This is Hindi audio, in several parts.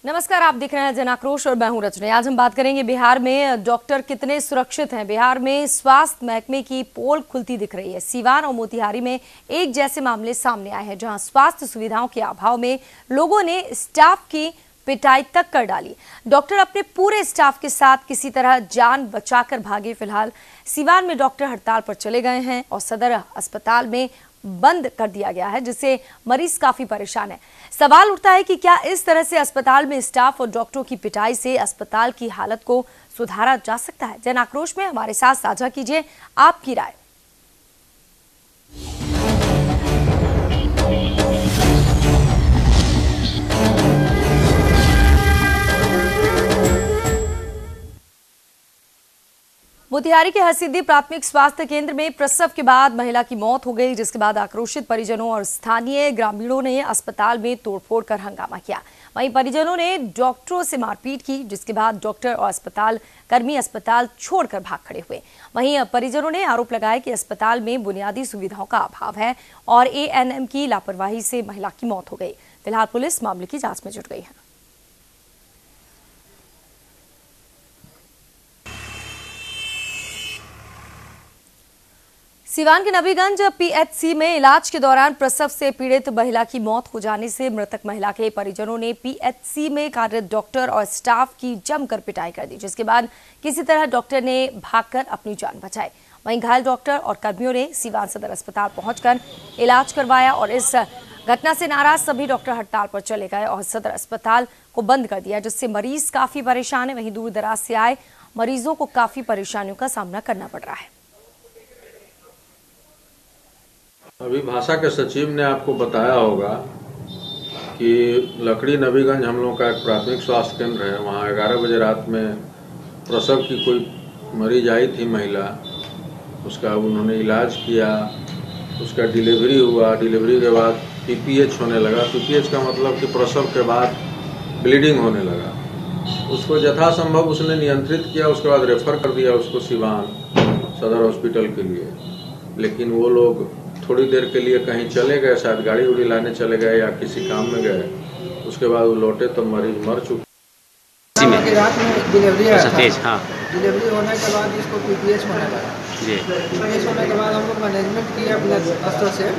नमस्कार, आप देख रहे हैं जन आक्रोश और मैं हूं रचना। आज हम बात करेंगे बिहार में डॉक्टर कितने सुरक्षित हैं। बिहार में स्वास्थ्य महकमे की पोल खुलती दिख रही है। सीवान और मोतिहारी में एक जैसे मामले सामने आए हैं, जहां स्वास्थ्य सुविधाओं के अभाव में लोगों ने स्टाफ की पिटाई तक कर डाली। डॉक्टर अपने पूरे स्टाफ के साथ किसी तरह जान बचाकर भागे। फिलहाल सीवान में डॉक्टर हड़ताल पर चले गए हैं और सदर अस्पताल में बंद कर दिया गया है, जिससे मरीज काफी परेशान है। सवाल उठता है कि क्या इस तरह से अस्पताल में स्टाफ और डॉक्टरों की पिटाई से अस्पताल की हालत को सुधारा जा सकता है? जन आक्रोश में हमारे साथ साझा कीजिए आपकी राय। मोतिहारी के हरसिद्धि प्राथमिक स्वास्थ्य केंद्र में प्रसव के बाद महिला की मौत हो गई, जिसके बाद आक्रोशित परिजनों और स्थानीय ग्रामीणों ने अस्पताल में तोड़फोड़ कर हंगामा किया। वहीं परिजनों ने डॉक्टरों से मारपीट की, जिसके बाद डॉक्टर और अस्पताल कर्मी अस्पताल छोड़कर भाग खड़े हुए। वहीं परिजनों ने आरोप लगाया कि अस्पताल में बुनियादी सुविधाओं का अभाव है और एएनएम की लापरवाही से महिला की मौत हो गई। फिलहाल पुलिस मामले की जांच में जुट गई है। सीवान के नबीगंज पीएचसी में इलाज के दौरान प्रसव से पीड़ित महिला की मौत हो जाने से मृतक महिला के परिजनों ने पीएचसी में कार्यरत डॉक्टर और स्टाफ की जमकर पिटाई कर दी, जिसके बाद किसी तरह डॉक्टर ने भागकर अपनी जान बचाई। वहीं घायल डॉक्टर और कर्मियों ने सीवान सदर अस्पताल पहुंचकर इलाज करवाया और इस घटना से नाराज सभी डॉक्टर हड़ताल पर चले गए और सदर अस्पताल को बंद कर दिया, जिससे मरीज काफी परेशान है। वहीं दूर दराज से आए मरीजों को काफी परेशानियों का सामना करना पड़ रहा है। अभी भाषा के सचिव ने आपको बताया होगा कि लकड़ी नबीगंज हम लोग का एक प्राथमिक स्वास्थ्य केंद्र है। वहाँ 11 बजे रात में प्रसव की कोई मरीज आई थी महिला, उसका उन्होंने इलाज किया, उसका डिलीवरी हुआ। डिलीवरी के बाद पीपीएच होने लगा। पीपीएच का मतलब कि प्रसव के बाद ब्लीडिंग होने लगा। उसको यथासंभव उसने नियंत्रित किया, उसके बाद रेफर कर दिया उसको सिवान सदर हॉस्पिटल के लिए। लेकिन वो लोग थोड़ी देर के लिए कहीं चले गए, शायद गाड़ी उड़ी लाने चले गए या किसी काम में गए। उसके बाद वो लौटे तो मरीज मर चुके। रात में डिलीवरी आया था। डिलीवरी होने के बाद इसको पीपीएच होने लगा। पीपीएच होने के बाद हम लोग मैनेजमेंट किया अपने स्तर से,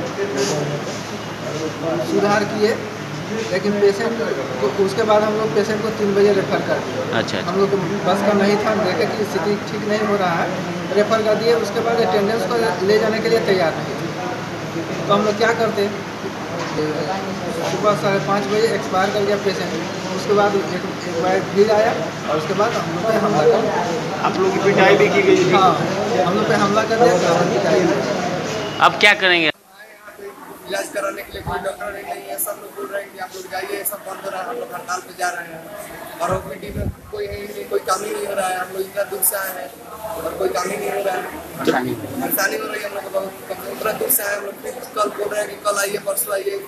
सुधार किए, लेकिन पेशेंट को उसके बाद हम लोग पेशेंट को 3 बजे रेफर कर दिए। अच्छा। हम लोग बस का नहीं था, देखे कि स्थिति ठीक नहीं हो रहा है, रेफर कर दिए। उसके बाद अटेंडेंस को ले जाने के लिए तैयार नहीं। तो हम लोग क्या करते, सुबह 5:30 बजे एक्सपायर कर गया पेशेंट। उसके बाद एक बार फिर आया और उसके बाद हम लोग पे हमला कर, आप लोग की पिटाई भी की गई। हाँ, हम लोग पे हमला कर दिया। अब क्या करेंगे? इलाज कराने के लिए कोई डॉक्टर नहीं है। सब लोग बोल रहे हैं कि आप लोग जाइए, सब बंद हो रहा है, हम लोग हड़ताल पे जा रहे हैं। और ओपीडी में कोई है नहीं, कोई काम ही नहीं हो रहा है। हम लोग इतना दूर से आए हैं और कोई काम ही नहीं हो रहा है। परेशानी हो रही है हम लोग को बहुत। इतना दूर से आए हम लोग, फिर कल बोल रहे हैं कि कल आइए, परसों आइए।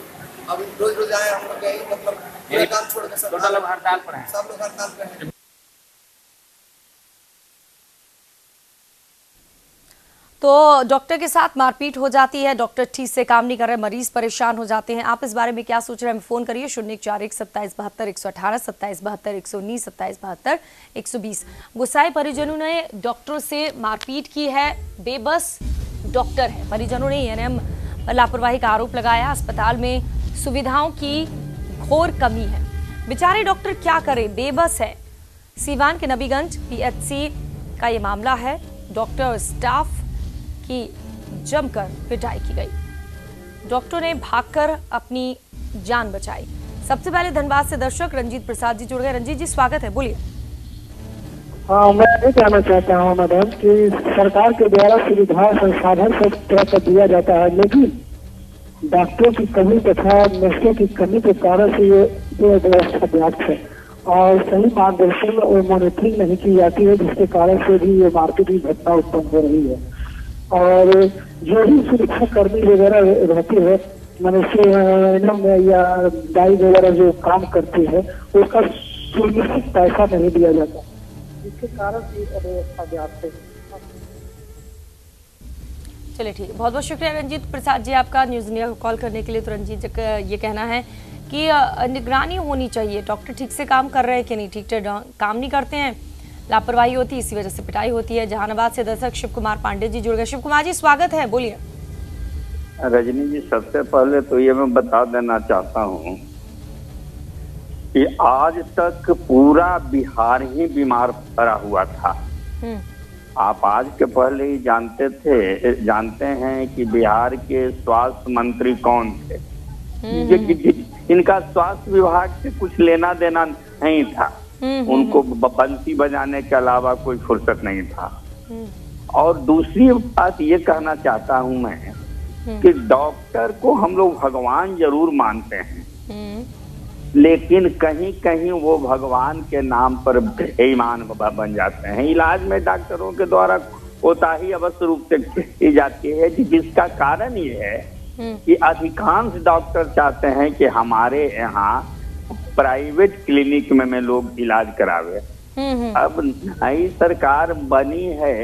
अब रोज रोज आए हम लोग, यही मतलब पूरा काम छोड़ के सब लोग हड़ताल पर हैं। सब लोग हड़ताल पर हैं। तो डॉक्टर के साथ मारपीट हो जाती है, डॉक्टर ठीक से काम नहीं कर रहे, मरीज परेशान हो जाते हैं। आप इस बारे में क्या सोच रहे हैं? फोन करिए 041 27 72 118, 27 72 119, 27 72 120। गुस्साए परिजनों ने डॉक्टरों से मारपीट की है। बेबस डॉक्टर है। परिजनों ने एएनएम पर लापरवाही का आरोप लगाया। अस्पताल में सुविधाओं की घोर कमी है। बेचारे डॉक्टर क्या करें, बेबस है। सीवान के नबीगंज पीएचसी का ये मामला है। डॉक्टर और स्टाफ की जमकर पिटाई की गई। डॉक्टर ने भागकर अपनी जान बचाई। सबसे पहले धनबाद से दर्शक रंजीत प्रसाद जी जुड़ गए। रंजीत जी, स्वागत है, बोलिए। हाँ, मैं ये कहना चाहता हूँ मैडम कि सरकार के द्वारा सुविधा संसाधन सब तरह का दिया जाता है, लेकिन डॉक्टरों की कमी तथा नर्सों की कमी के कारण से ये व्यवस्था व्याप्त है और सही मार्गदर्शन और मॉनिटरिंग नहीं की जाती है, जिसके कारण से भी ये मारपीट की घटना उत्पन्न हो रही है। और जो भी सुरक्षा कर्मी वगैरह रहती है मनुष्य में या दाई वगैरह जो काम करती है उसका सुनिश्चित पैसा नहीं दिया जाता, इसके कारण ये अव्यवस्था व्याप्त है। चलिए ठीक है, बहुत बहुत शुक्रिया रंजीत प्रसाद जी आपका न्यूज़ इंडिया को कॉल करने के लिए। तो रंजीत जी का ये कहना है कि निगरानी होनी चाहिए, डॉक्टर ठीक से काम कर रहे हैं कि नहीं, ठीक से काम नहीं करते हैं, लापरवाही होती है, इसी वजह से पिटाई होती है। जहानाबाद से दर्शक शिव कुमार पांडे जी जुड़ गए। शिव कुमार जी स्वागत है, बोलिए। रजनी जी, सबसे पहले तो ये मैं बता देना चाहता हूँ कि आज तक पूरा बिहार ही बीमार पड़ा हुआ था। आप आज के पहले ही जानते हैं कि बिहार के स्वास्थ्य मंत्री कौन थे, इनका स्वास्थ्य विभाग से कुछ लेना देना नहीं था, उनको बंसी बजाने के अलावा कोई फुर्सत नहीं था। और दूसरी बात ये कहना चाहता हूँ मैं कि डॉक्टर को हम लोग भगवान जरूर मानते हैं, लेकिन कहीं कहीं वो भगवान के नाम पर बेईमान बन जाते हैं। इलाज में डॉक्टरों के द्वारा कोताही अवश्य रूप से की जाती है, जिसका कारण ये है कि अधिकांश डॉक्टर चाहते हैं कि हमारे यहाँ प्राइवेट क्लिनिक में लोग इलाज करावे। अब नई सरकार बनी है,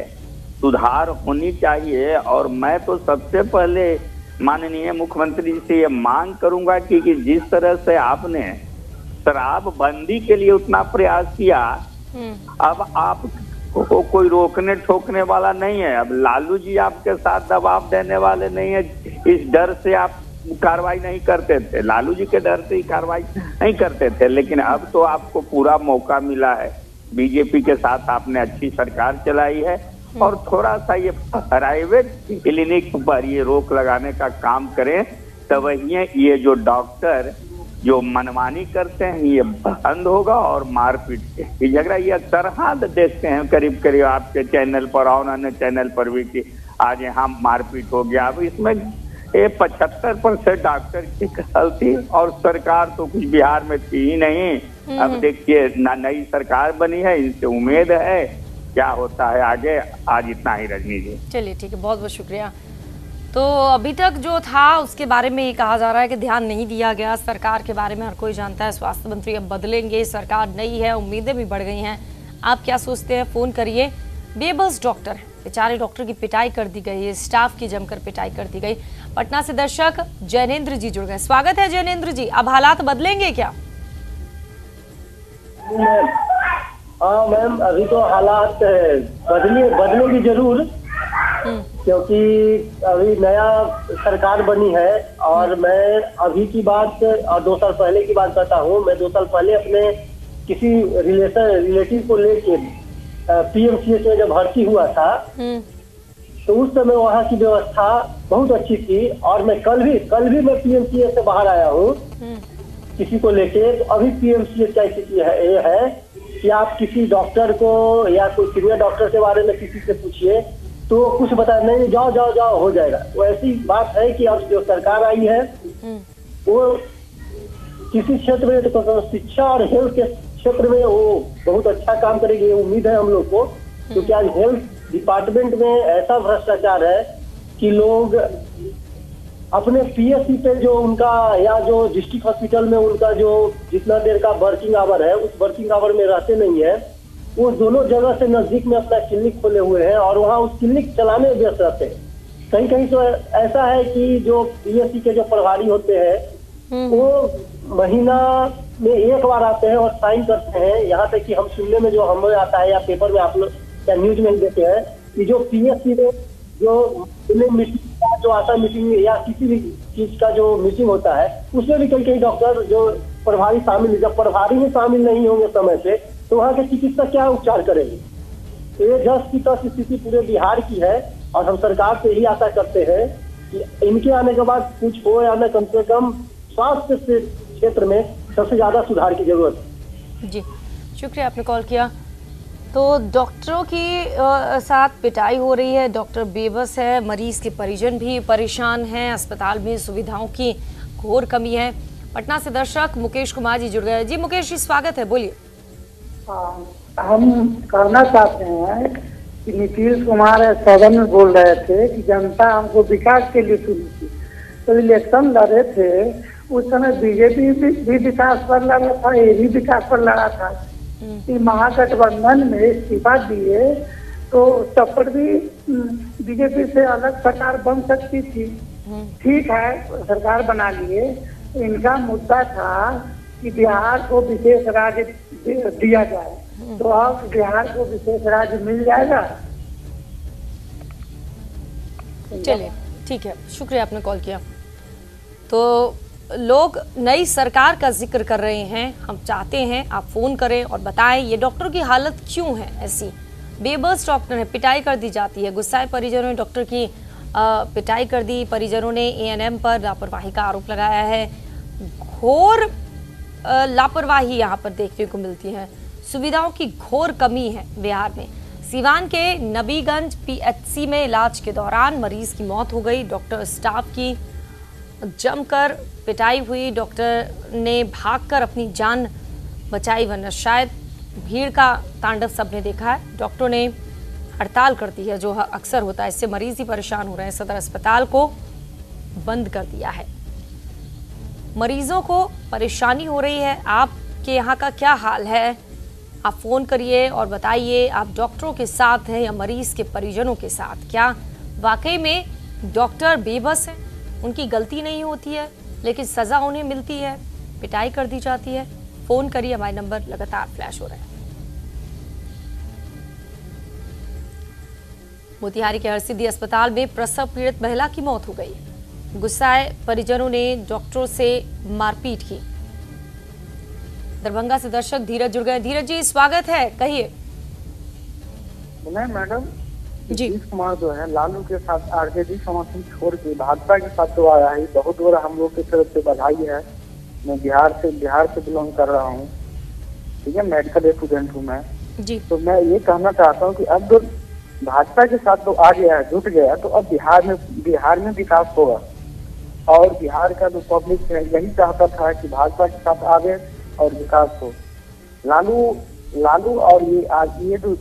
सुधार होनी चाहिए, और मैं तो सबसे पहले माननीय मुख्यमंत्री जी से ये मांग करूंगा कि जिस तरह से आपने शराबबंदी के लिए उतना प्रयास किया, अब आप को कोई रोकने ठोकने वाला नहीं है। अब लालू जी आपके साथ दबाव देने वाले नहीं है, इस डर से आप कार्रवाई नहीं करते थे, लालू जी के डर से ही कार्रवाई नहीं करते थे। लेकिन अब तो आपको पूरा मौका मिला है, बीजेपी के साथ आपने अच्छी सरकार चलाई है, और थोड़ा सा ये प्राइवेट क्लिनिक पर ये रोक लगाने का काम करें, तब ये जो डॉक्टर जो मनमानी करते हैं ये बंद होगा। और मारपीट की झगड़ा ये तरह देखते हैं करीब करीब आपके चैनल पर और अन्य चैनल पर भी कि आज यहाँ मारपीट हो गया। अब इसमें 75% डॉक्टर की गलती, और सरकार तो कुछ बिहार में थी ही नहीं। अब देखिए नई सरकार बनी है, इनसे उम्मीद है क्या होता है आगे। आज इतना ही रजनी जी। चलिए ठीक है, बहुत बहुत शुक्रिया। तो अभी तक जो था उसके बारे में ये कहा जा रहा है कि ध्यान नहीं दिया गया। सरकार के बारे में हर कोई जानता है, स्वास्थ्य मंत्री अब बदलेंगे, सरकार नई है, उम्मीदें भी बढ़ गई हैं। आप क्या सोचते हैं, फोन करिए। बेबस डॉक्टर है, बेचारे डॉक्टर की पिटाई कर दी गई है, स्टाफ की जमकर पिटाई कर दी गई। पटना से दर्शक जैनेन्द्र जी जुड़ गए। स्वागत है जैनेन्द्र जी, अब हालात बदलेंगे क्या? हाँ मैम, अभी तो हालात बदलेगी जरूर, क्योंकि अभी नया सरकार बनी है। और मैं अभी की बात और 2 साल पहले की बात करता हूँ। मैं 2 साल पहले अपने किसी रिलेटिव को लेके पीएमसीएच में जब भर्ती हुआ था, तो उस समय वहाँ की व्यवस्था बहुत अच्छी थी। और मैं कल भी मैं पीएमसीएच से बाहर आया हूँ किसी को लेके। तो अभी पीएमसीएच का स्थिति ये है कि आप किसी डॉक्टर को या कोई सीनियर डॉक्टर के बारे में किसी से पूछिए तो कुछ बता नहीं, जाओ हो जाएगा। तो ऐसी बात है कि अब जो सरकार आई है वो किसी क्षेत्र में, तो शिक्षा और हेल्थ के क्षेत्र में वो बहुत अच्छा काम करेगी, ये उम्मीद है हम लोग को। क्योंकि आज हेल्थ डिपार्टमेंट में ऐसा भ्रष्टाचार है कि लोग अपने पीएससी पे जो उनका या जो डिस्ट्रिक्ट हॉस्पिटल में उनका जो जितना देर का वर्किंग आवर है, उस वर्किंग आवर में रहते नहीं है। वो दोनों जगह से नजदीक में अपना क्लिनिक खोले हुए हैं और वहाँ उस क्लिनिक चलाने में व्यस्त रहते हैं। कहीं तो ऐसा है कि जो पीएससी के जो प्रभारी होते हैं वो महीना में 1 बार आते हैं और साइन करते हैं। यहाँ तक कि हम सुनने में जो हमें आता है या पेपर में आप लोग या न्यूज में देते हैं कि जो पीएससी में जो मीटिंग, जो आशा मीटिंग या किसी भी चीज का जो मीटिंग होता है, उसमें भी कई डॉक्टर जो प्रभारी शामिल, जब प्रभारी ही शामिल नहीं होंगे समय से, तो वहाँ के चिकित्सक क्या उपचार करेंगे। तो ये जस की तस स्थिति पूरे बिहार की है। और हम सरकार से ही आशा करते हैं कि इनके आने के बाद कुछ हो या न, कम से कम स्वास्थ्य क्षेत्र में सबसे ज्यादा सुधार की जरूरत है। जी शुक्रिया, आपने कॉल किया। तो डॉक्टरों की साथ पिटाई हो रही है, डॉक्टर बेबस है, मरीज के परिजन भी परेशान हैं, अस्पताल में सुविधाओं की घोर कमी है। पटना से दर्शक मुकेश कुमार जी जुड़ गए। जी मुकेश जी स्वागत है, बोलिए। हम कहना चाहते हैं कि नीतीश कुमार सदन में बोल रहे थे कि जनता हमको विकास के लिए चुनी थी, तो इलेक्शन लड़े थे उस समय बीजेपी भी विकास पर लड़ा था, ये भी विकास पर लड़ा था। कि महागठबंधन में इस्तीफा दिए तो तब पर भी बीजेपी से अलग सरकार बन सकती थी। ठीक है, सरकार बना लिए। इनका मुद्दा था कि बिहार को विशेष राज्य दिया जाए, तो अब बिहार को विशेष राज्य मिल जाएगा। चलिए ठीक है, शुक्रिया आपने कॉल किया। तो लोग नई सरकार का जिक्र कर रहे हैं, हम चाहते हैं आप फोन करें और बताएं ये डॉक्टर की हालत क्यों है ऐसी। बेबस डॉक्टर है, पिटाई कर दी जाती है। गुस्साए परिजनों ने डॉक्टर की पिटाई कर दी। परिजनों ने एएनएम पर लापरवाही का आरोप लगाया है। घोर लापरवाही यहाँ पर देखने को मिलती है। सुविधाओं की घोर कमी है बिहार में। सीवान के नबीगंज पीएचसी में इलाज के दौरान मरीज की मौत हो गई। डॉक्टर स्टाफ की जमकर पिटाई हुई। डॉक्टर ने भागकर अपनी जान बचाई, वरना शायद भीड़ का तांडव सबने देखा है। डॉक्टरों ने हड़ताल कर दी है, जो अक्सर होता है, इससे मरीज ही परेशान हो रहे हैं। सदर अस्पताल को बंद कर दिया है। मरीजों को परेशानी हो रही है। आपके यहाँ का क्या हाल है? आप फोन करिए और बताइए आप डॉक्टरों के साथ हैं या मरीज के परिजनों के साथ। क्या वाकई में डॉक्टर बेबस हैं, उनकी गलती नहीं होती है लेकिन सजा उन्हें मिलती है, पिटाई कर दी जाती है? फोन करिए, हमारे नंबर लगातार फ्लैश हो रहे हैं। मोतिहारी के हरसिद्धि अस्पताल में प्रसव पीड़ित महिला की मौत हो गई। गुस्साए परिजनों ने डॉक्टरों से मारपीट की। दरभंगा से दर्शक धीरज जुड़ गए। धीरज जी, स्वागत है, कहिए। मैडम जी, नीतीश कुमार जो है लालू के साथ आरजेडी समर्थन छोड़ के भाजपा के साथ जो आया है, बहुत बड़ा हम लोग की तरफ से बधाई है। मैं बिहार से बिलोंग कर रहा हूँ, ठीक है, मेडिकल स्टूडेंट हूँ मैं जी। तो मैं ये कहना चाहता हूँ कि अब जो भाजपा के साथ तो आ गया है, जुट गया, तो अब बिहार में विकास होगा। और बिहार का जो पब्लिक है यही चाहता था कि भाजपा के साथ आगे और विकास हो। लालू और ये जो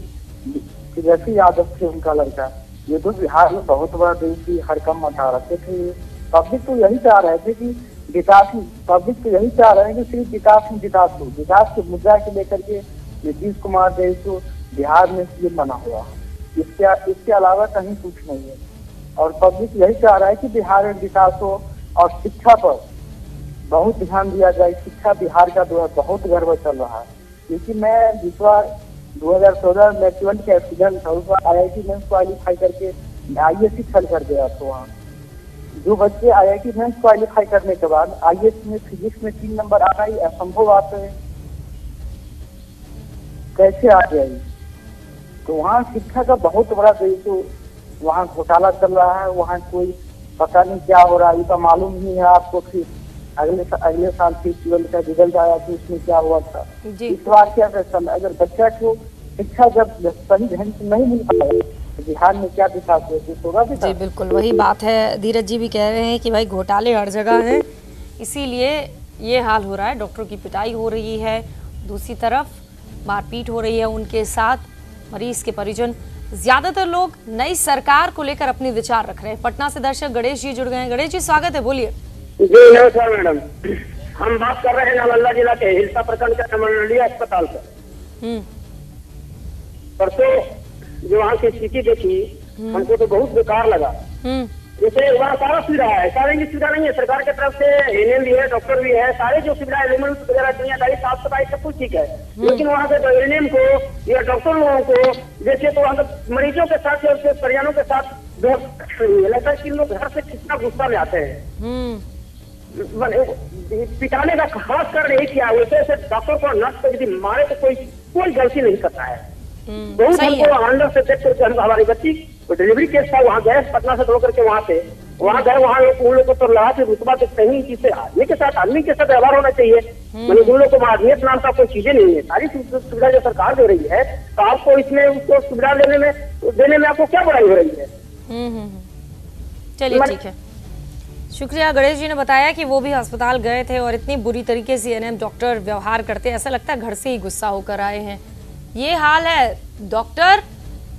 तेजस्वी यादव थे, उनका लड़का, ये तो बिहार में बहुत बड़ा देश की हड़कंप मचा रखे थे। पब्लिक तो यही चाह रहे थे कि पब्लिक तो यही चाह रहे हैं कि सिर्फ विकास में विकास हो। विकास के मुद्दा को लेकर के नीतीश कुमार देश को बिहार में सीएम बना हुआ, इसके अलावा कहीं कुछ नहीं है। और पब्लिक यही चाह रहा है कि बिहार में विकास हो और शिक्षा पर बहुत ध्यान दिया जाए। शिक्षा बिहार का जो है बहुत गर्व चल रहा है, क्योंकि मैं जिस बार 2014 में 20 का एक्सीडेंट था, उस बार IIT में क्वालिफाई करके IAS छल कर गया। तो वहाँ जो बच्चे IIT में क्वालिफाई करने के बाद IAS में फिजिक्स में 3 नंबर आना ही असंभव बात है, कैसे आ गया? तो वहाँ शिक्षा का बहुत बड़ा तो वहाँ घोटाला चल रहा है। वहाँ कोई पता नहीं क्या हो रहा है, इसका मालूम नहीं है आपको। फिर अगले साल फिर 12 का रिजल्ट आया तो उसमें क्या हुआ था। इस बार क्या फैसला, अगर बच्चा को शिक्षा जब सही ढंग से नहीं मिल पाएगी तो बिहार में क्या विकास होगा? जी बिल्कुल वही बात है। धीरज जी भी कह रहे हैं कि भाई घोटाले हर जगह हैं, इसीलिए ये हाल हो रहा है। डॉक्टरों की पिटाई हो रही है, दूसरी तरफ मारपीट हो रही है उनके साथ। मरीज के परिजन, ज्यादातर लोग नई सरकार को लेकर अपने विचार रख रहे हैं। पटना से दर्शक गणेश जी जुड़ गए हैं। गणेश जी, स्वागत है, बोलिए। जी नमस्कार मैडम, हम बात कर रहे हैं नालंदा जिला के हिलसा प्रखंड के मंडलीय अस्पताल पर। परसों जो वहाँ की स्थिति देखी हमको तो बहुत बेकार लगा। जैसे वहाँ सारा सुविधा है, सारे की सुविधा नहीं है। सरकार की तरफ से एएनएम भी है, डॉक्टर भी है, सारे जो सुविधा एलिमेंट वगैरह दुनियादारी साफ सफाई सब कुछ ठीक है। लेकिन वहाँ के एएनएम को या डॉक्टर लोगों को जैसे तो वहाँ मरीजों के साथ या उसके परिजनों के साथ लगता है कि लोग घर से कितना गुस्सा में आते हैं। पिटाने का खास कर नहीं किया, वैसे डॉक्टर को नर्स को यदि मारे तो कोई गलती नहीं करता है। बहुत हमको अंदर से देख करके हमारी बच्ची डिलीवरी केस था, वहाँ गए पटना से दौड़ करके वहाँ गए, वहाँ उन लोग को तो लगा के रुतबा से कहीं जिससे आदमी के साथ व्यवहार होना चाहिए। मतलब उन लोग को आदमियत नाम का कोई चीजें नहीं है। सारी सुविधा जो सरकार दे रही है तो आपको इसमें उसको सुविधा देने में आपको क्या बुराई हो रही है? चलिए ठीक है, शुक्रिया। गणेश जी ने बताया कि वो भी अस्पताल गए थे और इतनी बुरी तरीके से एएनएम डॉक्टर व्यवहार करते हैं, ऐसा लगता है घर से ही गुस्सा होकर आए हैं। ये हाल है। डॉक्टर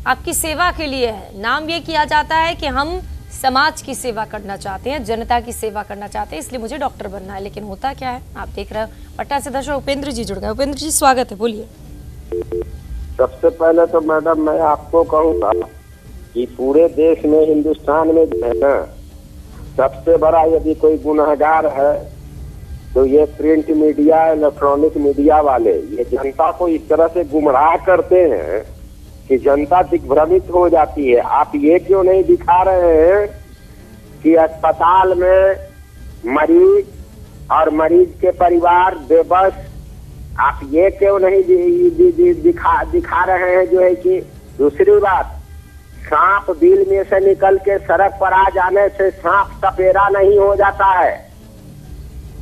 आपकी सेवा के लिए है, नाम ये किया जाता है कि हम समाज की सेवा करना चाहते हैं, जनता की सेवा करना चाहते हैं, इसलिए मुझे डॉक्टर बनना है। लेकिन होता क्या है, आप देख रहे हैं पटना से दर्शक उपेंद्र जी जुड़ गए। उपेंद्र जी स्वागत है, बोलिए। सबसे पहले तो मैडम मैं आपको कहूँगा कि पूरे देश में, हिंदुस्तान में जो है ना, सबसे बड़ा यदि कोई गुनहगार है तो ये प्रिंट मीडिया, इलेक्ट्रॉनिक मीडिया वाले, ये जनता को इस तरह से गुमराह करते हैं कि जनता दिग्भ्रमित हो जाती है। आप ये क्यों नहीं दिखा रहे हैं कि अस्पताल में मरीज और मरीज के परिवार बेबस, आप ये क्यों नहीं दिखा रहे हैं जो है कि दूसरी बात, सांप बिल में से निकल के सड़क पर आ जाने से सांप सपेरा नहीं हो जाता है।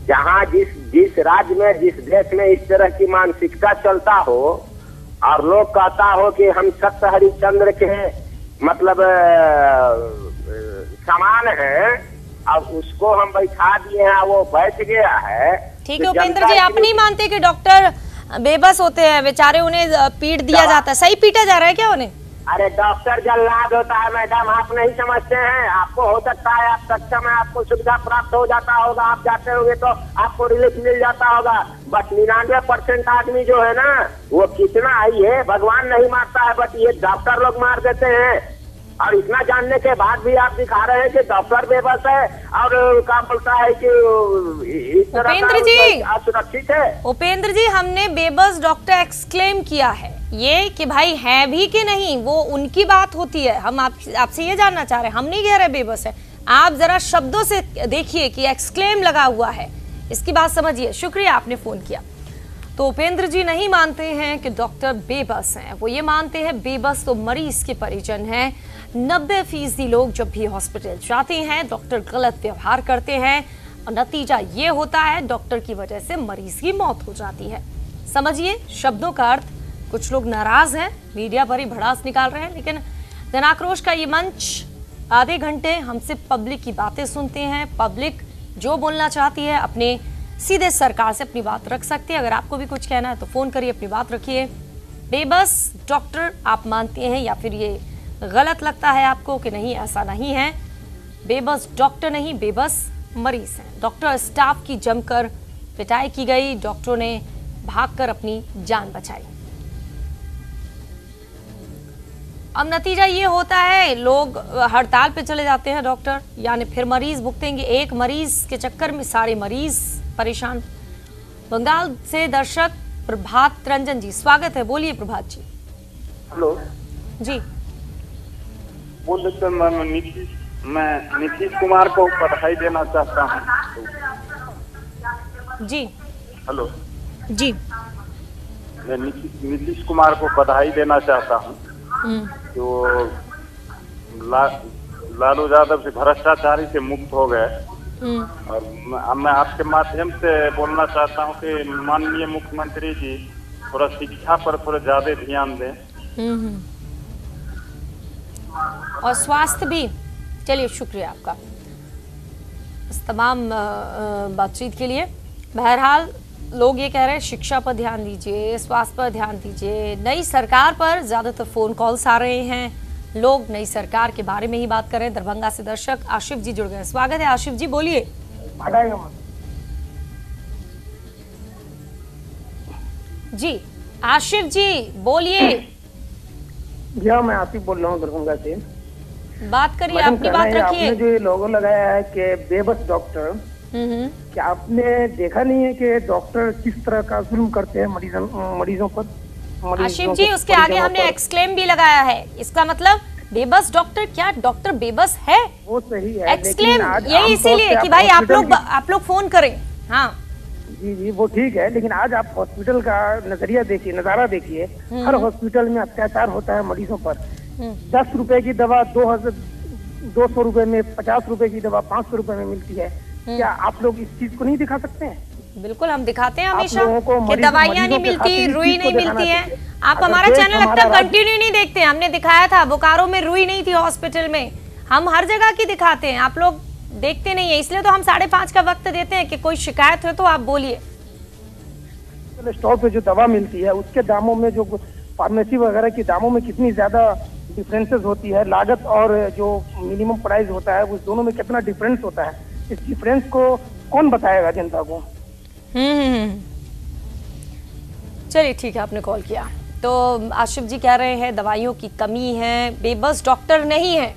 जहाँ जिस राज्य में, जिस देश में इस तरह की मानसिकता चलता हो और लोग कहता हो कि हम सत्य हरिश्चंद्र के मतलब समान है, अब उसको हम बैठा दिए हैं, वो बैठ गया है। ठीक है उपेंद्र जी, आप नहीं मानते कि डॉक्टर बेबस होते हैं बेचारे, उन्हें पीट दिया जाता है, सही पीटा जा रहा है क्या उन्हें? अरे डॉक्टर जल्लाद होता है मैडम, आप नहीं समझते हैं। आपको हो सकता है आप सक्षम है, आपको सुविधा प्राप्त हो जाता होगा, आप जाते होंगे तो आपको रिलीफ मिल जाता होगा, बट 99% आदमी जो है ना, वो कितना आई है भगवान नहीं मारता है, बट ये डॉक्टर लोग मार देते हैं। और इतना जानने के बाद भी आप दिखा रहे हैं कि डॉक्टर बेबस है और क्या बोलता है कि इस तरह उपेंद्र जी असुरक्षित है। उपेंद्र जी, हमने बेबस डॉक्टर एक्सक्लेम किया है, ये कि भाई है भी कि नहीं वो उनकी बात होती है। हम आपसे ये जानना चाह रहे हैं, हम नहीं कह रहे बेबस है, आप जरा शब्दों से देखिए कि एक्सक्लेम लगा हुआ है, इसकी बात समझिए। शुक्रिया आपने फोन किया। तो उपेंद्र जी नहीं मानते हैं कि डॉक्टर बेबस हैं, वो ये मानते हैं बेबस तो मरीज के परिजन हैं। 90% लोग जब भी हॉस्पिटल जाते हैं डॉक्टर गलत व्यवहार करते हैं और नतीजा ये होता है डॉक्टर की वजह से मरीज की मौत हो जाती है। समझिए शब्दों का अर्थ। कुछ लोग नाराज हैं, मीडिया पर ही भड़ास निकाल रहे हैं, लेकिन जन आक्रोश का ये मंच आधे घंटे हमसे पब्लिक की बातें सुनते हैं। पब्लिक जो बोलना चाहती है अपने सीधे सरकार से अपनी बात रख सकती है। अगर आपको भी कुछ कहना है तो फोन करिए, अपनी बात रखिए। बेबस डॉक्टर आप मानते हैं या फिर ये गलत लगता है आपको कि नहीं, ऐसा नहीं है। बेबस डॉक्टर नहीं, बेबस मरीज हैं। डॉक्टर स्टाफ की जमकर पिटाई की गई, डॉक्टरों ने भागकर अपनी जान बचाई। अब नतीजा ये होता है लोग हड़ताल पे चले जाते हैं डॉक्टर, यानी फिर मरीज भुगतेंगे। एक मरीज के चक्कर में सारे मरीज परेशान। बंगाल से दर्शक प्रभात रंजन जी स्वागत है, बोलिए प्रभात जी। हेलो जी बोल देते, मैं नीतीश कुमार को बधाई देना चाहता हूँ। जी हेलो जी, मैं नीतीश कुमार को बधाई देना चाहता हूँ जो लालू यादव से भ्रष्टाचारी से मुक्त हो गए। और मैं आपके माध्यम से बोलना चाहता हूँ कि माननीय मुख्यमंत्री जी थोड़ा शिक्षा पर थोड़ा ज्यादा ध्यान दें और स्वास्थ्य भी। चलिए शुक्रिया आपका इस तमाम बातचीत के लिए। बहरहाल लोग ये कह रहे हैं शिक्षा पर ध्यान दीजिए, स्वास्थ्य पर ध्यान दीजिए। नई सरकार पर ज्यादातर फोन कॉल्स आ रहे हैं, लोग नई सरकार के बारे में ही बात कर रहे हैं। दरभंगा से दर्शक आशिफ जी जुड़ गए, स्वागत है आशिफ जी, बोलिए। जी आशिफ जी बोलिए। जी मैं आसिफ बोल रहा हूँ दरभंगा से। बात करिए, अपनी बात रखिए। आपने जो लोगो लगाया है कि बेबस डॉक्टर, क्या आपने देखा नहीं है कि डॉक्टर किस तरह का जुल्म करते हैं मरीजों पर? आशिफ जी उसके आगे हमने एक्सक्लेम भी लगाया है, इसका मतलब बेबस डॉक्टर, क्या डॉक्टर बेबस है? वो सही है, एक्सक्लेम यही इसीलिए कि भाई आप लोग फोन करें। हाँ जी वो ठीक है, लेकिन आज आप हॉस्पिटल का नजरिया देखिए, नजारा देखिए। हर हॉस्पिटल में अत्याचार होता है मरीजों पर। 10 रुपए की दवा 200 रुपए में, 50 रुपए की दवा 500 रुपए में मिलती है। क्या आप लोग इस चीज को नहीं दिखा सकते हैं? बिल्कुल हम दिखाते हैं हमेशा कि दवाइयाँ नहीं मिलती, रुई नहीं मिलती है। आप हमारा चैनल लगता है कंटिन्यू नहीं देखते हैं। हमने दिखाया था बोकारो में रुई नहीं थी हॉस्पिटल में, हम हर जगह की दिखाते हैं, आप लोग देखते नहीं है। इसलिए तो हम 5:30 का वक्त देते हैं कि कोई शिकायत हो तो आप बोलिए। स्टोर पे जो दवा मिलती है उसके दामों में, जो फार्मेसी वगैरह के दामों में कितनी ज्यादा डिफरेंसेस होती है, लागत और जो मिनिमम प्राइस होता है उस दोनों में कितना डिफरेंस होता है, इस डिफरेंस को कौन बताएगा जनता को? चलिए ठीक है, आपने कॉल किया। तो आशिफ जी कह रहे हैं दवाइयों की कमी है, बेबस डॉक्टर नहीं है,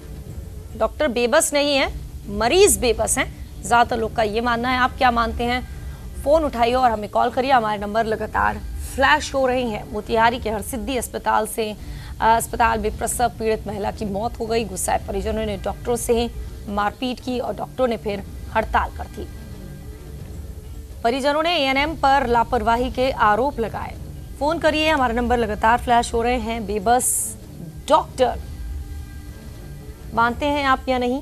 डॉक्टर बेबस नहीं है, मरीज बेबस हैं, ज्यादातर लोग का ये मानना है। आप क्या मानते हैं? फोन उठाइए और हमें कॉल करिए। हमारे नंबर लगातार फ्लैश हो रही हैं। मोतिहारी के हरसिद्धि अस्पताल में प्रसव पीड़ित महिला की मौत हो गई। गुस्साए परिजनों ने डॉक्टरों से मारपीट की और डॉक्टरों ने फिर हड़ताल कर दी। परिजनों ने एएनएम पर लापरवाही के आरोप लगाए। फोन करिए, हमारे नंबर लगातार फ्लैश हो रहे हैं। बेबस डॉक्टर मानते हैं आप या नहीं?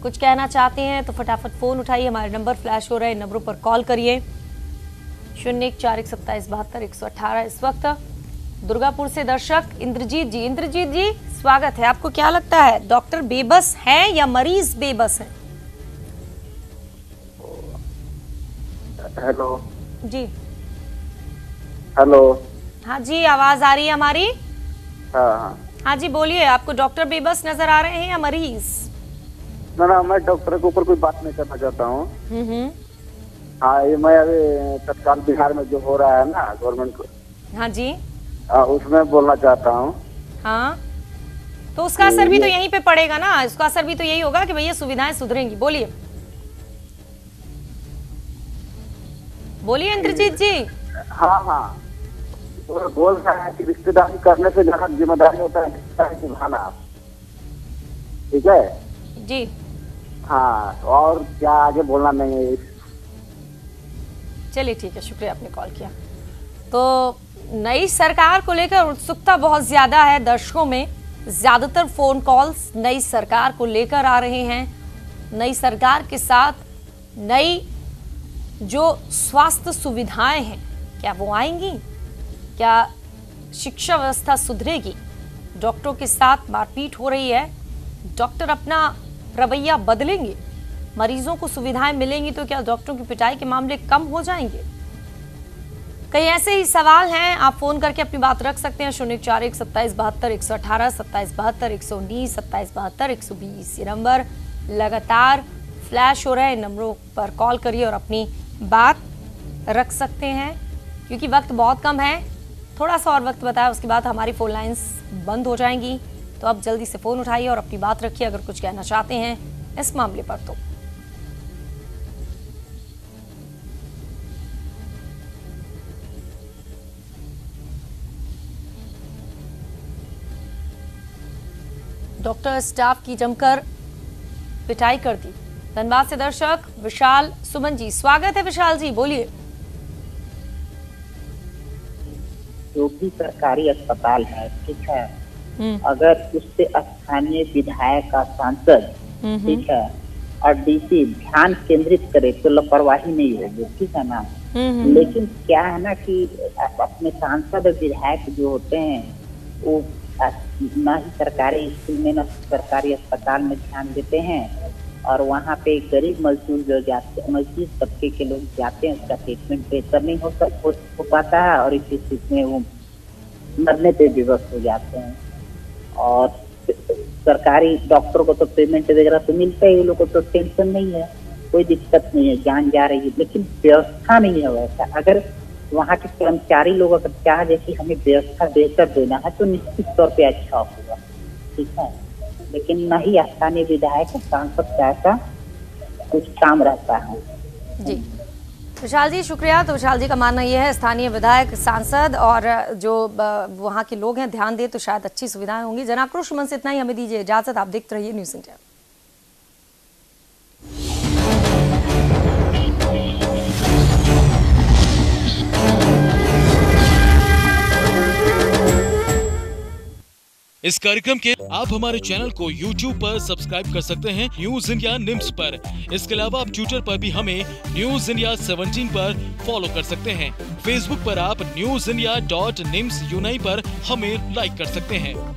कुछ कहना चाहते हैं तो फटाफट फोन उठाइए। हमारे नंबर फ्लैश हो रहे हैं, नंबरों पर कॉल करिए। 0141277118। इस वक्त दुर्गापुर से दर्शक इंद्रजीत जी। इंद्रजीत जी स्वागत है। आपको क्या लगता है, डॉक्टर बेबस हैं या मरीज बेबस हैं? हेलो जी, हेलो। हाँ जी, आवाज आ रही है हमारी? हाँ हाँ जी बोलिए, आपको डॉक्टर बेबस नजर आ रहे हैं या मरीज? ना, मैं डॉक्टर के ऊपर कोई बात नहीं करना चाहता हूँ। हाँ, ये मैं अभी तत्काल बिहार में जो हो रहा है ना गवर्नमेंट को, हाँ जी, उसमें बोलना चाहता हूँ। हाँ, तो उसका असर भी तो यहीं पे पड़ेगा ना, उसका असर भी तो यही होगा कि भैया सुविधाएं सुधरेंगी। बोलिए बोलिए इंद्रजीत जी। हाँ हाँ, तो बोल रहा है कि रिश्तेदारी करने से ज्यादा जिम्मेदारी होता है रिश्तेदारी निभाना। ठीक है जी। हाँ, और क्या आगे बोलना नहीं है। चलिए ठीक है, शुक्रिया आपने कॉल किया। तो नई सरकार को लेकर उत्सुकता बहुत ज्यादा है दर्शकों में। ज्यादातर फोन कॉल्स नई सरकार को लेकर आ रहे हैं। नई सरकार के साथ नई जो स्वास्थ्य सुविधाएं हैं, क्या वो आएंगी? क्या शिक्षा व्यवस्था सुधरेगी? डॉक्टरों के साथ मारपीट हो रही है, डॉक्टर अपना रवैया बदलेंगे? मरीजों को सुविधाएं मिलेंगी तो क्या डॉक्टरों की पिटाई के मामले कम हो जाएंगे? कई ऐसे ही सवाल हैं। आप फोन करके अपनी बात रख सकते हैं। 0141277118, 2772, 119, 2772, 120 ये नंबर लगातार फ्लैश हो रहे हैं। नंबरों पर कॉल करिए और अपनी बात रख सकते हैं। क्योंकि वक्त बहुत कम है, थोड़ा सा और वक्त बताया, उसके बाद हमारी फोन लाइंस बंद हो जाएंगी। तो अब जल्दी से फोन उठाइए और अपनी बात रखिए अगर कुछ कहना चाहते हैं इस मामले पर। तो डॉक्टर स्टाफ की जमकर पिटाई कर दी। धनबाद से दर्शक विशाल सुमन जी, स्वागत है विशाल जी, बोलिए। जो भी सरकारी अस्पताल है, ठीक है, अगर उससे स्थानीय विधायक का सांसद, ठीक है, और डीसी ध्यान केंद्रित करे तो लापरवाही नहीं होगी, ठीक है ना। लेकिन क्या है ना कि अपने सांसद और विधायक जो होते हैं वो ना ही सरकारी स्कूल में ना सरकारी अस्पताल में ध्यान देते हैं, और वहाँ पे गरीब मजदूर जो जाते, मजदूर तबके के लोग जाते हैं, उसका ट्रीटमेंट बेहतर नहीं हो पाता है, और इस स्थिति में वो मरने पे विवश हो जाते हैं। और सरकारी डॉक्टर को तो पेमेंट वगैरह तो मिलता है, ये लोगों को तो टेंशन नहीं है, कोई दिक्कत नहीं है, जान जा रही है, लेकिन व्यवस्था नहीं है वैसा। अगर वहाँ के कर्मचारी लोग अगर चाहे कि हमें व्यवस्था बेहतर देना है तो निश्चित तौर पे अच्छा होगा, ठीक है, लेकिन नहीं स्थानीय विधायक सांसद का ऐसा कुछ काम रहता है। जी विशाल जी शुक्रिया। तो विशाल जी का मानना यह है स्थानीय विधायक, सांसद और जो वहाँ के लोग हैं ध्यान दे तो शायद अच्छी सुविधाएं होंगी। जनाक्रोश मन से इतना ही, हमें दीजिए इजाजत। आप देखते रहिए न्यूज़ इंडिया। इस कार्यक्रम के आप हमारे चैनल को YouTube पर सब्सक्राइब कर सकते हैं न्यूज इंडिया निम्स पर। इसके अलावा आप ट्विटर पर भी हमें न्यूज इंडिया 17 पर फॉलो कर सकते हैं। फेसबुक पर आप newsindia.nimsUnai पर हमें लाइक कर सकते हैं।